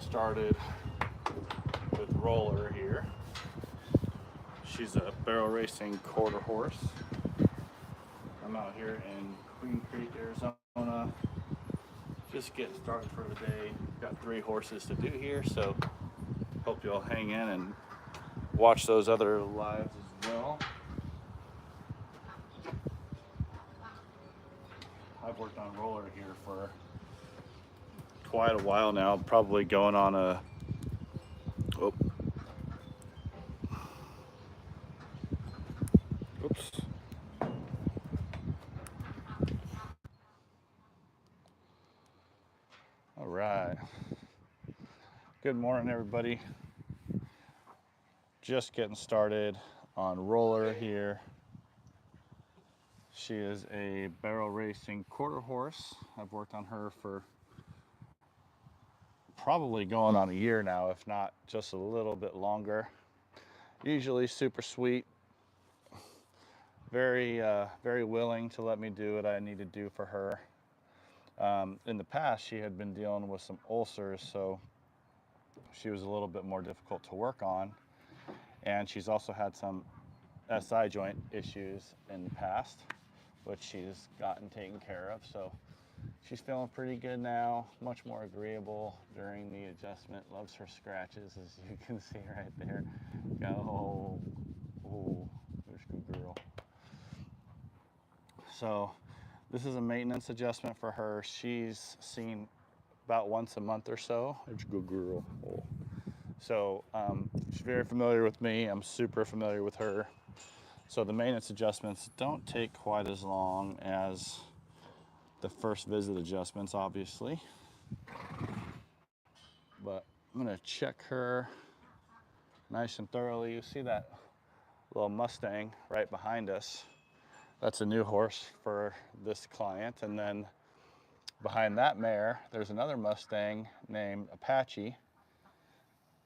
started with Roller here. She's a barrel racing quarter horse. I'm out here in Queen Creek, Arizona. Just getting started for the day. Got 3 horses to do here, so hope you'll hang in and watch those other lives as well. I've worked on Roller here for quite a while now, probably going on a oops. All right. Good morning, everybody. Just getting started on Roller here. She is a barrel racing quarter horse. I've worked on her for probably going on a year now, if not just a little bit longer. Usually super sweet, very willing to let me do what I need to do for her. In the past, she had been dealing with some ulcers, so she was a little bit more difficult to work on. And she's also had some SI joint issues in the past, which she's gotten taken care of. So she's feeling pretty good now, much more agreeable during the adjustment. Loves her scratches, as you can see right there. Oh, there's a good girl. So this is a maintenance adjustment for her. She's seen about once a month or so. There's a good girl. Oh. So she's very familiar with me. I'm super familiar with her. So the maintenance adjustments don't take quite as long as the first visit adjustments, obviously. But I'm gonna check her nice and thoroughly. You see that little Mustang right behind us? That's a new horse for this client. And then behind that mare, there's another Mustang named Apache.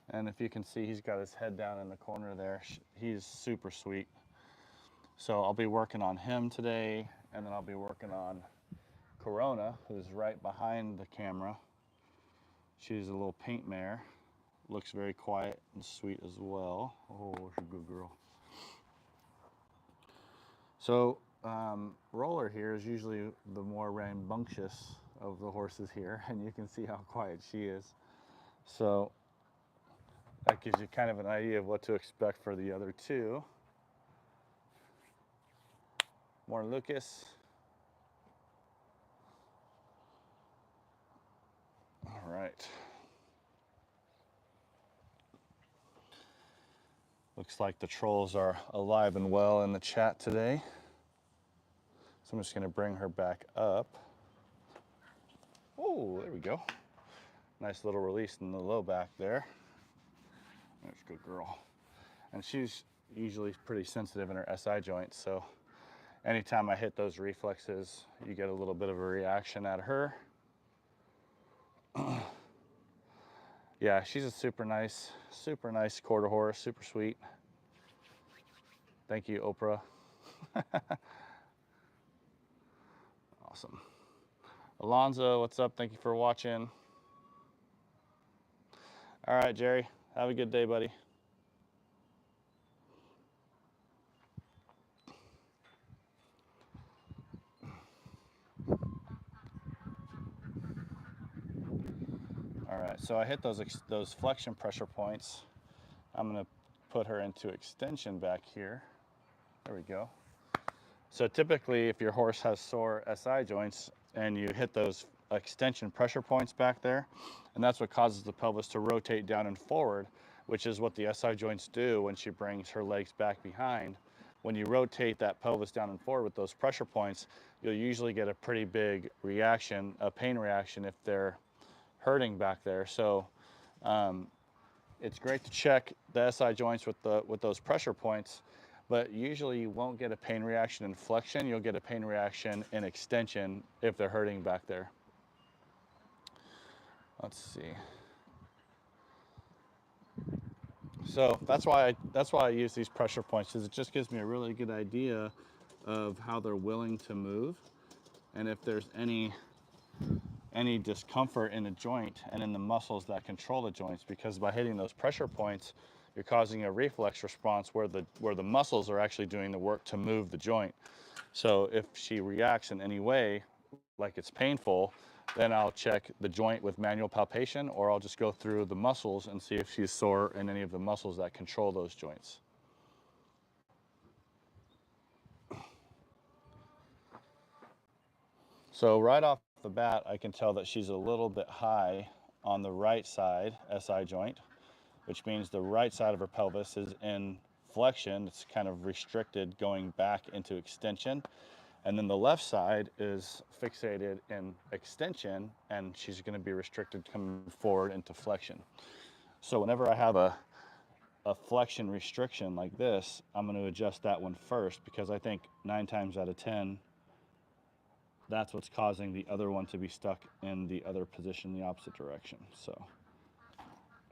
And if you can see, he's got his head down in the corner there. He's super sweet. So I'll be working on him today, and then I'll be working on Corona, who's right behind the camera. She's a little paint mare. Looks very quiet and sweet as well. Oh, she's a good girl. So Roller here is usually the more rambunctious of the horses here, and you can see how quiet she is. So that gives you kind of an idea of what to expect for the other two. More Lucas. All right. Looks like the trolls are alive and well in the chat today. So I'm just going to bring her back up. Oh, there we go. Nice little release in the low back there. There's a good girl. And she's usually pretty sensitive in her SI joints, so anytime I hit those reflexes, you get a little bit of a reaction at her. Yeah, she's a super nice quarter horse, super sweet. Thank you, Oprah. Awesome. Alonzo, what's up? Thank you for watching. All right, Jerry, have a good day, buddy. All right, so I hit those flexion pressure points. I'm gonna put her into extension back here. There we go. So typically, if your horse has sore SI joints and you hit those extension pressure points back there, and that's what causes the pelvis to rotate down and forward, which is what the SI joints do when she brings her legs back behind. When you rotate that pelvis down and forward with those pressure points, you'll usually get a pretty big reaction, a pain reaction if they're hurting back there. So it's great to check the SI joints with those pressure points, but usually you won't get a pain reaction in flexion. You'll get a pain reaction in extension if they're hurting back there. Let's see. So that's why I use these pressure points, because it just gives me a really good idea of how they're willing to move, and if there's any any discomfort in the joint and in the muscles that control the joints, because by hitting those pressure points, you're causing a reflex response where the muscles are actually doing the work to move the joint. So if she reacts in any way, like it's painful, then I'll check the joint with manual palpation, or I'll just go through the muscles and see if she's sore in any of the muscles that control those joints. So right off the bat, I can tell that she's a little bit high on the right side SI joint, which means the right side of her pelvis is in flexion. It's kind of restricted going back into extension. And then the left side is fixated in extension, and she's going to be restricted coming forward into flexion. So whenever I have a flexion restriction like this, I'm going to adjust that one first, because I think 9 times out of 10, that's what's causing the other one to be stuck in the other position, the opposite direction. So,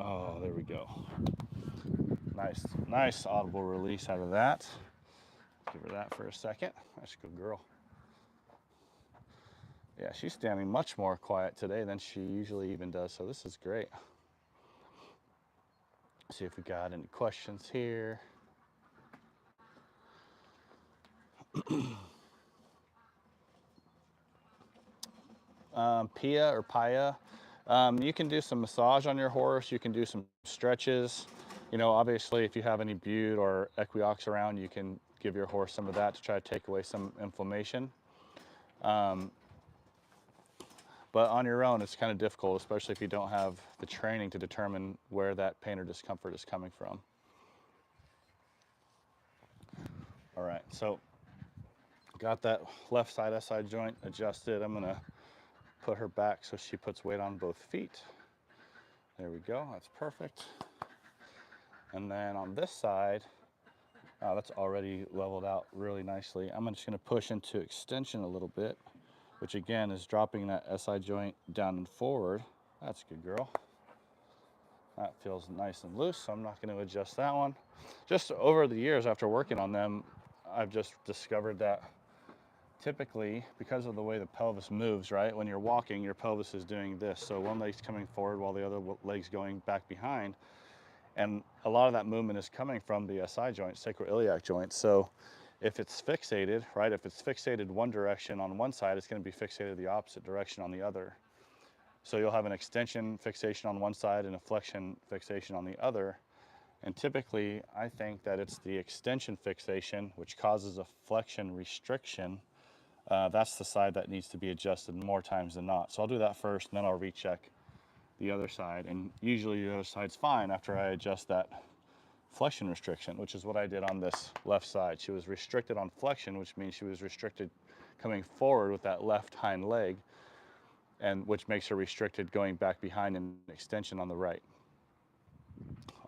oh, there we go. Nice audible release out of that. Give her that for a second. That's a good girl. Yeah, she's standing much more quiet today than she usually even does, so this is great. See if we got any questions here. Pia or Paya, you can do some massage on your horse. You can do some stretches. You know, obviously, if you have any bute or equiox around, you can give your horse some of that to try to take away some inflammation. But on your own, it's kind of difficult, especially if you don't have the training to determine where that pain or discomfort is coming from. All right, so got that left side SI joint adjusted. I'm gonna put her back so she puts weight on both feet. There we go, that's perfect. And then on this side, that's already leveled out really nicely. I'm just gonna push into extension a little bit, which again is dropping that SI joint down and forward. That's a good girl. That feels nice and loose, so I'm not gonna adjust that one. Just over the years after working on them, I've just discovered that typically, because of the way the pelvis moves, right? When you're walking, your pelvis is doing this. So one leg's coming forward while the other leg's going back behind. And a lot of that movement is coming from the SI joint, sacroiliac joint. So if it's fixated, right? If it's fixated one direction on one side, it's going to be fixated the opposite direction on the other. So you'll have an extension fixation on one side and a flexion fixation on the other. And typically, I think that it's the extension fixation which causes a flexion restriction. That's the side that needs to be adjusted more times than not. So I'll do that first, and then I'll recheck the other side. And usually the other side's fine after I adjust that flexion restriction, which is what I did on this left side. She was restricted on flexion, which means she was restricted coming forward with that left hind leg, and which makes her restricted going back behind in extension on the right.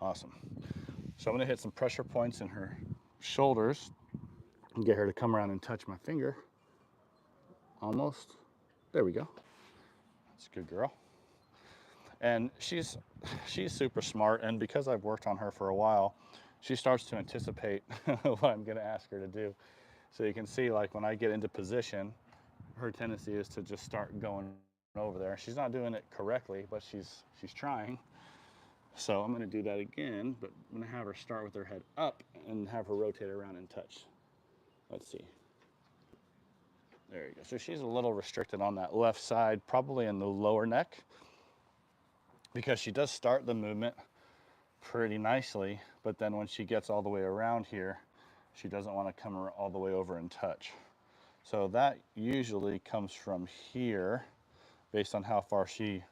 Awesome. So I'm gonna hit some pressure points in her shoulders and get her to come around and touch my finger. Almost. There we go. That's a good girl. And she's super smart, and because I've worked on her for a while, she starts to anticipate what I'm going to ask her to do. So you can see, like, when I get into position, her tendency is to just start going over there. She's not doing it correctly, but she's trying. So I'm going to do that again, but I'm going to have her start with her head up and have her rotate around and touch. Let's see. There you go. So she's a little restricted on that left side, probably in the lower neck, because she does start the movement pretty nicely, but then when she gets all the way around here, she doesn't want to come all the way over and touch. So that usually comes from here, based on how far she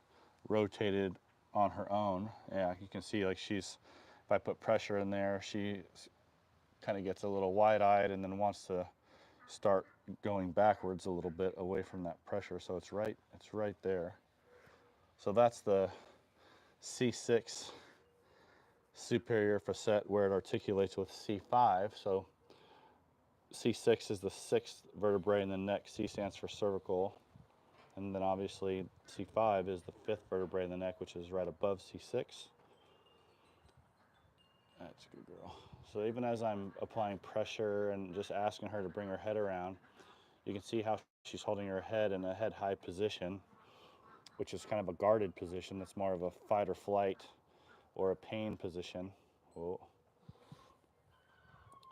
rotated on her own. Yeah, you can see, like, if I put pressure in there, she kind of gets a little wide-eyed and then wants to start going backwards a little bit away from that pressure. So it's right there. So that's the C6 superior facet, where it articulates with C5. So C6 is the 6th vertebrae in the neck. C stands for cervical. And then obviously C5 is the 5th vertebrae in the neck, which is right above C6. That's a good girl. So even as I'm applying pressure and just asking her to bring her head around, you can see how she's holding her head in a head high position. which is kind of a guarded position. That's more of a fight or flight or a pain position. Whoa.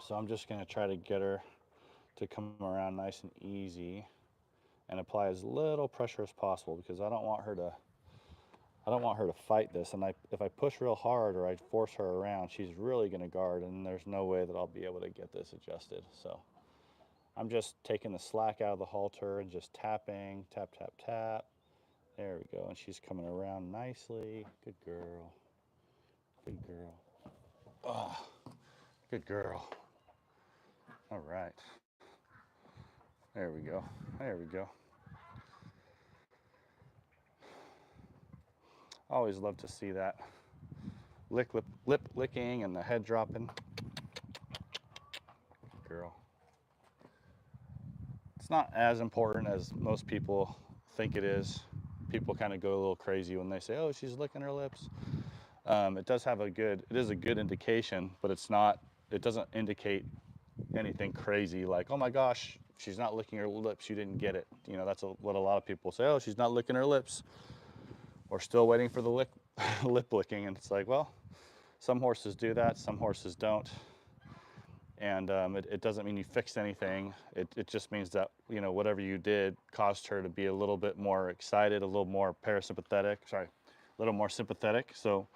So I'm just going to try to get her to come around nice and easy and apply as little pressure as possible, because I don't want her to fight this. And if I push real hard or I force her around, she's really going to guard, and there's no way that I'll be able to get this adjusted. So I'm just taking the slack out of the halter and just tapping, tap, tap, tap. There we go. And she's coming around nicely. Good girl. Good girl. Oh, good girl. All right. There we go. There we go. I always love to see that lip licking and the head dropping. Good girl. It's not as important as most people think it is. People kind of go a little crazy when they say, "Oh, she's licking her lips." It is a good indication, but it doesn't indicate anything crazy like, "Oh my gosh, she's not licking her lips, you didn't get it." You know, that's what a lot of people say. "Oh, she's not licking her lips. We're still waiting for the lip licking." And it's like, well, some horses do that, some horses don't. And it doesn't mean you fixed anything. It just means that, you know, whatever you did caused her to be a little bit more excited, a little more a little more sympathetic. So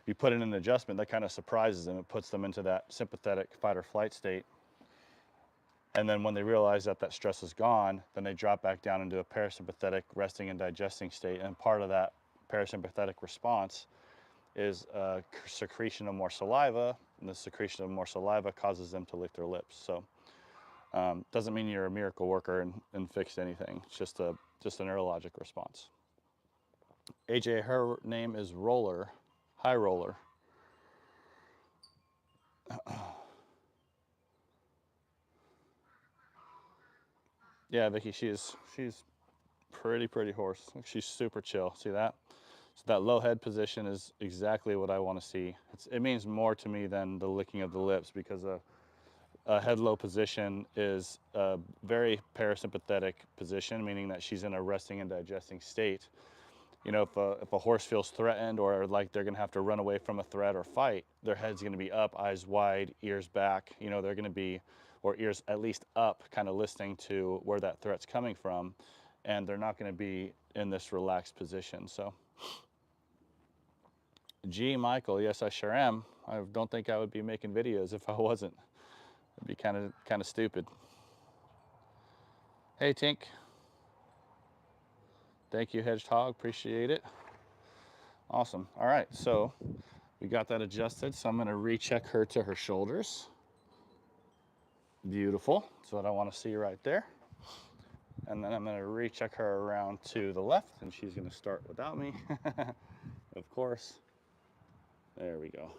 you put in an adjustment that kind of surprises them. It puts them into that sympathetic fight or flight state. And then when they realize that that stress is gone, then they drop back down into a parasympathetic resting and digesting state. And part of that parasympathetic response is secretion of more saliva, and the secretion of more saliva causes them to lick their lips. So doesn't mean you're a miracle worker and fixed anything. It's just a neurologic response. AJ, her name is Roller, High Roller. Yeah, Vicky, she's pretty horse. She's super chill. See that? So that low head position is exactly what I want to see. It means more to me than the licking of the lips, because a head low position is a very parasympathetic position, meaning that she's in a resting and digesting state. You know, if a horse feels threatened or like they're going to have to run away from a threat or fight, their head's going to be up, eyes wide, ears back. You know, they're going to be, or ears at least up, kind of listening to where that threat's coming from, and they're not going to be in this relaxed position. So, G. Michael, yes, I sure am. I don't think I would be making videos if I wasn't. It'd be kind of stupid. Hey, Tink. Thank you, Hedgehog. Appreciate it. Awesome. All right, so we got that adjusted. So I'm going to recheck her to her shoulders. Beautiful. That's what I want to see right there. And then I'm going to recheck her around to the left, and she's going to start without me, of course. There we go.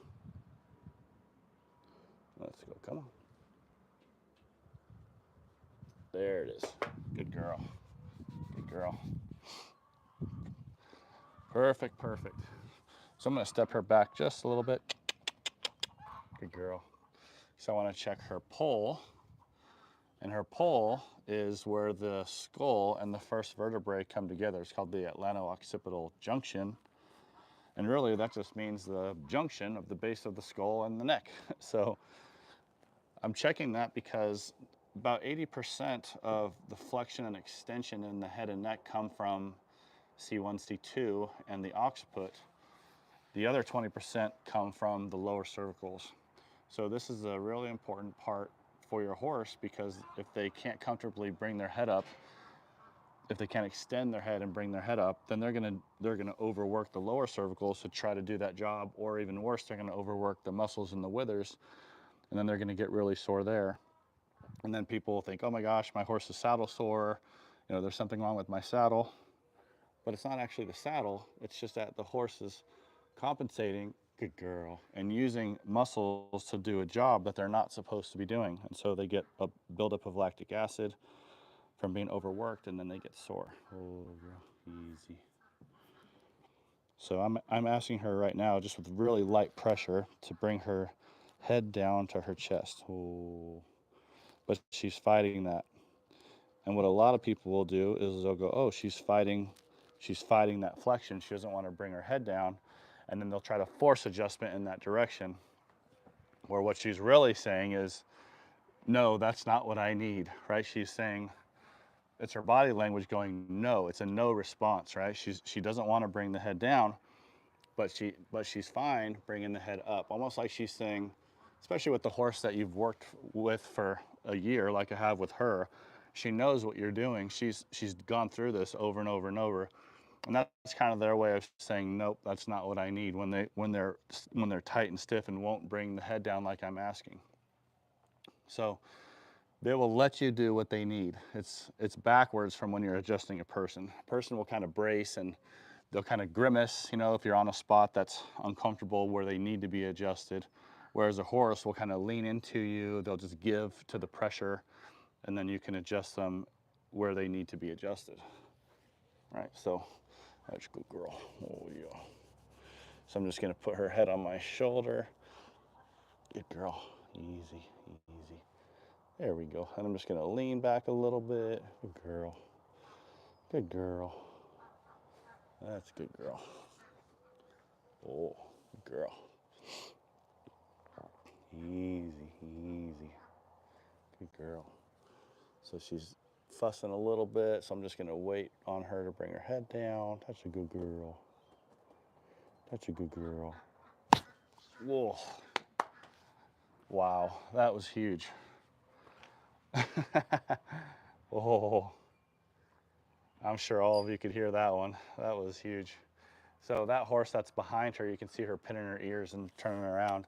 Let's go. Come on. There it is. Good girl. Good girl. Perfect, perfect. So I'm going to step her back just a little bit. Good girl. So I want to check her pole. And her pole is where the skull and the first vertebrae come together. It's called the atlanto-occipital junction. And really that just means the junction of the base of the skull and the neck. So I'm checking that because about 80% of the flexion and extension in the head and neck come from C1, C2, and the occiput. The other 20% come from the lower cervicals. So this is a really important part for your horse, because if they can't comfortably bring their head up, if they can't extend their head and bring their head up, then they're gonna overwork the lower cervicals to try to do that job, or even worse, they're gonna overwork the muscles in the withers, and then they're gonna get really sore there. And then people will think, "Oh my gosh, my horse is saddle sore. You know, there's something wrong with my saddle." But it's not actually the saddle. It's just that the horse is compensating, good girl, and using muscles to do a job that they're not supposed to be doing. And so they get a buildup of lactic acid from being overworked, and then they get sore. Oh, easy. So I'm asking her right now, just with really light pressure, to bring her head down to her chest. Oh, but she's fighting that. And what a lot of people will do is they'll go, "Oh, she's fighting she's fighting that flexion. She doesn't want to bring her head down, and then they'll try to force adjustment in that direction, where what she's really saying is, no, that's not what I need, right? She's saying, it's her body language going no. It's a no response, right? She doesn't want to bring the head down, but she's fine bringing the head up, almost like she's saying, especially with the horse that you've worked with for a year, like I have with her. She knows what you're doing. She's gone through this over and over and over, and that's kind of their way of saying, nope, that's not what I need, when they're tight and stiff and won't bring the head down like I'm asking. So they will let you do what they need. It's backwards from when you're adjusting a person. A person will kind of brace and they'll kind of grimace, you know, if you're on a spot that's uncomfortable where they need to be adjusted. Whereas a horse will kind of lean into you, they'll just give to the pressure, and then you can adjust them where they need to be adjusted. Right, so that's a good girl. Oh yeah. So I'm just gonna put her head on my shoulder. Good girl, easy, easy. There we go. And I'm just gonna lean back a little bit. Good girl. Good girl. That's a good girl. Oh, good girl. Easy, easy. Good girl. So she's fussing a little bit, so I'm just gonna wait on her to bring her head down. That's a good girl. That's a good girl. Whoa. Wow, that was huge. Oh, I'm sure all of you could hear that one. That was huge. So that horse that's behind her, you can see her pinning her ears and turning around.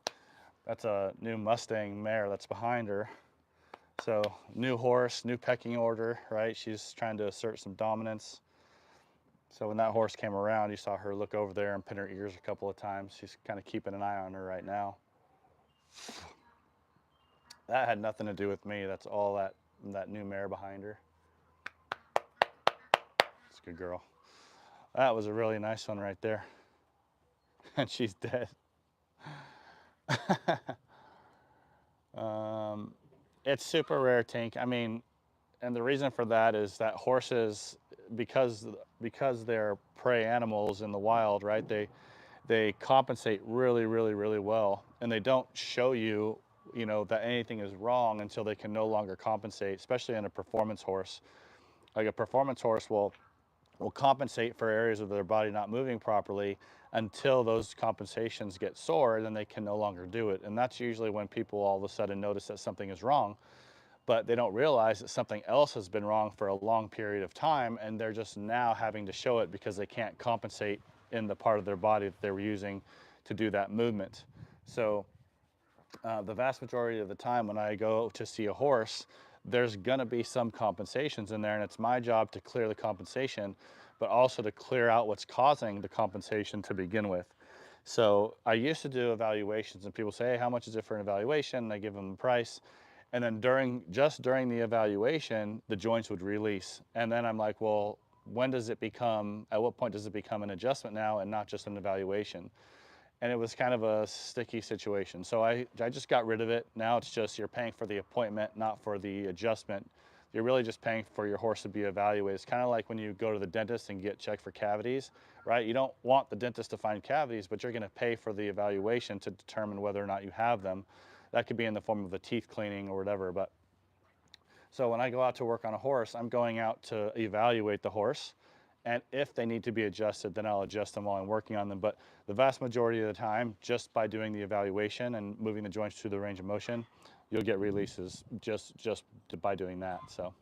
That's a new Mustang mare that's behind her. So new horse, new pecking order, right? She's trying to assert some dominance. So when that horse came around, you saw her look over there and pin her ears a couple of times. She's kind of keeping an eye on her right now. That had nothing to do with me. That's all that new mare behind her. It's a good girl. That was a really nice one right there. And she's dead. It's super rare, Tink. I mean, and the reason for that is that horses, because they're prey animals in the wild, right? They compensate really, really, really well, and they don't show you, you know, that anything is wrong until they can no longer compensate. Especially in a performance horse, like a performance horse will compensate for areas of their body not moving properly until those compensations get sore, and then they can no longer do it. And that's usually when people all of a sudden notice that something is wrong, but they don't realize that something else has been wrong for a long period of time, and they're just now having to show it because they can't compensate in the part of their body that they were using to do that movement. So the vast majority of the time when I go to see a horse, there's gonna be some compensations in there, and it's my job to clear the compensation, but also to clear out what's causing the compensation to begin with. So I used to do evaluations, and people say, hey, how much is it for an evaluation? And I give them the price. And then during the evaluation, the joints would release. And then I'm like, well, at what point does it become an adjustment now and not just an evaluation? And it was kind of a sticky situation. So I just got rid of it. Now it's just you're paying for the appointment, not for the adjustment. You're really just paying for your horse to be evaluated. It's kind of like when you go to the dentist and get checked for cavities, right? You don't want the dentist to find cavities, but you're gonna pay for the evaluation to determine whether or not you have them. That could be in the form of a teeth cleaning or whatever. But so when I go out to work on a horse, I'm going out to evaluate the horse. And if they need to be adjusted, then I'll adjust them while I'm working on them. But the vast majority of the time, just by doing the evaluation and moving the joints through the range of motion, you'll get releases just by doing that. So,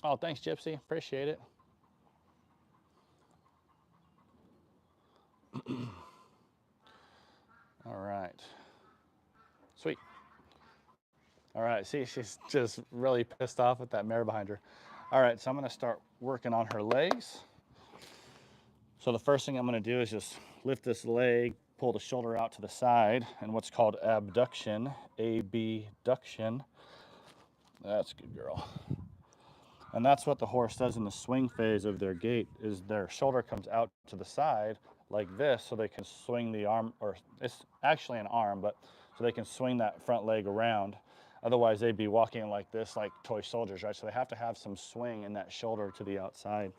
oh, thanks, Gypsy. Appreciate it. All right. Sweet. All right. See, she's just really pissed off with that mare behind her. All right. So I'm going to start working on her legs. So the first thing I'm going to do is just lift this leg, pull the shoulder out to the side, and what's called abduction, abduction. That's a good girl. And that's what the horse does in the swing phase of their gait, is their shoulder comes out to the side like this so they can swing the arm, or it's actually an arm, but so they can swing that front leg around. Otherwise, they'd be walking like this, like toy soldiers, right? So they have to have some swing in that shoulder to the outside.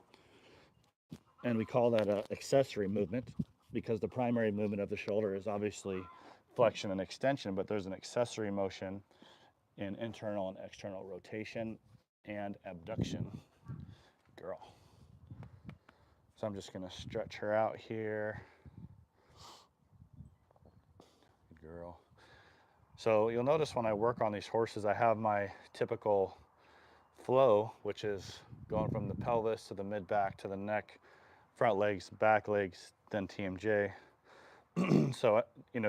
And we call that an accessory movement because the primary movement of the shoulder is obviously flexion and extension, but there's an accessory motion in internal and external rotation and abduction. Girl. So I'm just going to stretch her out here. Good girl. So you'll notice when I work on these horses, I have my typical flow, which is going from the pelvis to the mid-back to the neck, front legs, back legs, then TMJ. So,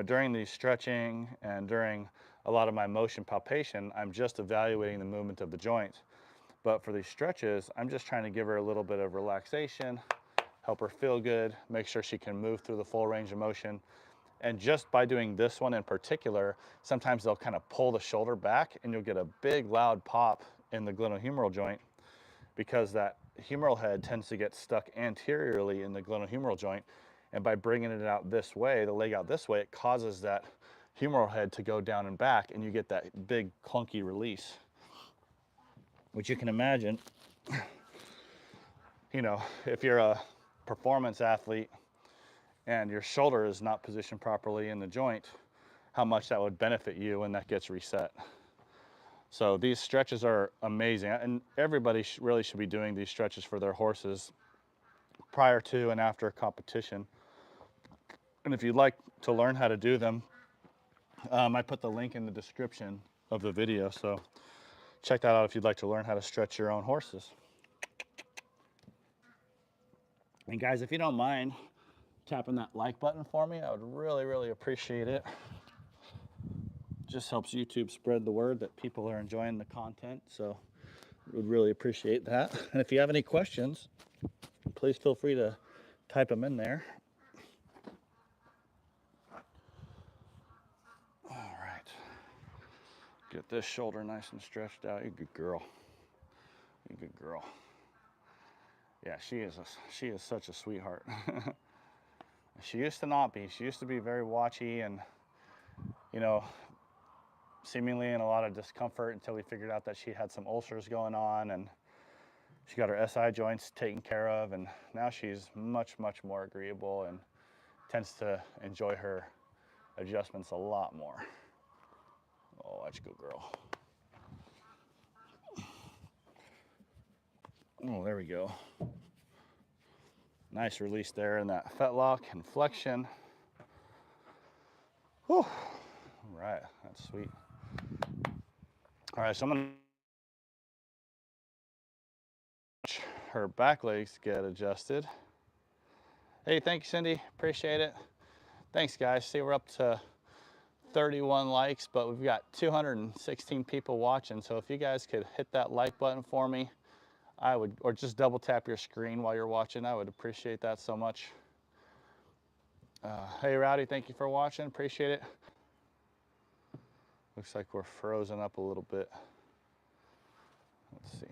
during the stretching and during a lot of my motion palpation, I'm just evaluating the movement of the joint. But for these stretches, I'm just trying to give her a little bit of relaxation, help her feel good, make sure she can move through the full range of motion. And just by doing this one in particular, sometimes they'll kind of pull the shoulder back and you'll get a big loud pop in the glenohumeral joint because that humeral head tends to get stuck anteriorly in the glenohumeral joint. And by bringing it out this way, the leg out this way, it causes that humeral head to go down and back and you get that big clunky release. Which you can imagine, if you're a performance athlete and your shoulder is not positioned properly in the joint, how much that would benefit you when that gets reset. So these stretches are amazing, and everybody really should be doing these stretches for their horses prior to and after competition. And if you'd like to learn how to do them, I put the link in the description of the video, so check that out if you'd like to learn how to stretch your own horses. And guys, if you don't mind tapping that like button for me, I would really, really appreciate it. Just helps YouTube spread the word that people are enjoying the content, so would really appreciate that. And if you have any questions, please feel free to type them in there. All right, get this shoulder nice and stretched out. You're a good girl. You're a good girl. Yeah, she is such a sweetheart. She used to not be. She used to be very watchy and, seemingly in a lot of discomfort until we figured out that she had some ulcers going on and she got her SI joints taken care of, and now she's much, much more agreeable and tends to enjoy her adjustments a lot more. Oh, that's a good girl. Oh, there we go. Nice release there in that fetlock and flexion. Whew. All right, that's sweet. All right, so I'm gonna watch her back legs get adjusted. Hey, thank you, Cindy. Appreciate it. Thanks, guys. See, we're up to 31 likes, but we've got 216 people watching. So if you guys could hit that like button for me, I would, or just double tap your screen while you're watching. I would appreciate that so much. Hey, Rowdy, thank you for watching. Appreciate it. Looks like we're frozen up a little bit. Let's see.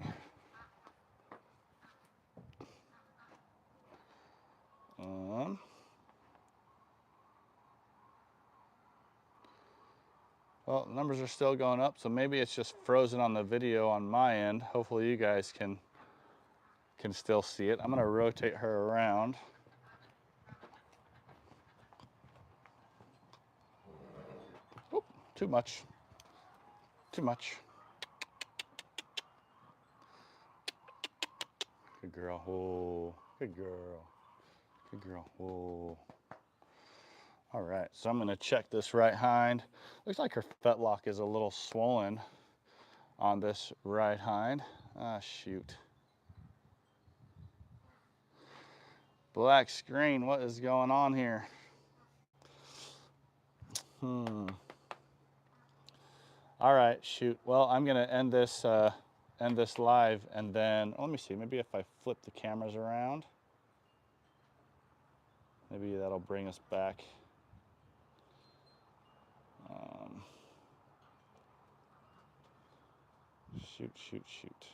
Well, the numbers are still going up, so maybe it's just frozen on the video on my end. Hopefully you guys can still see it. I'm gonna rotate her around. Oop, too much. Too much. Good girl. Whoa. Good girl. Good girl. Whoa. All right, so I'm gonna check this right hind. Looks like her fetlock is a little swollen on this right hind. Ah, shoot. Black screen, what is going on here? All right, shoot. Well, I'm gonna end this live, and then let me see. Maybe if I flip the cameras around, maybe that'll bring us back. Shoot.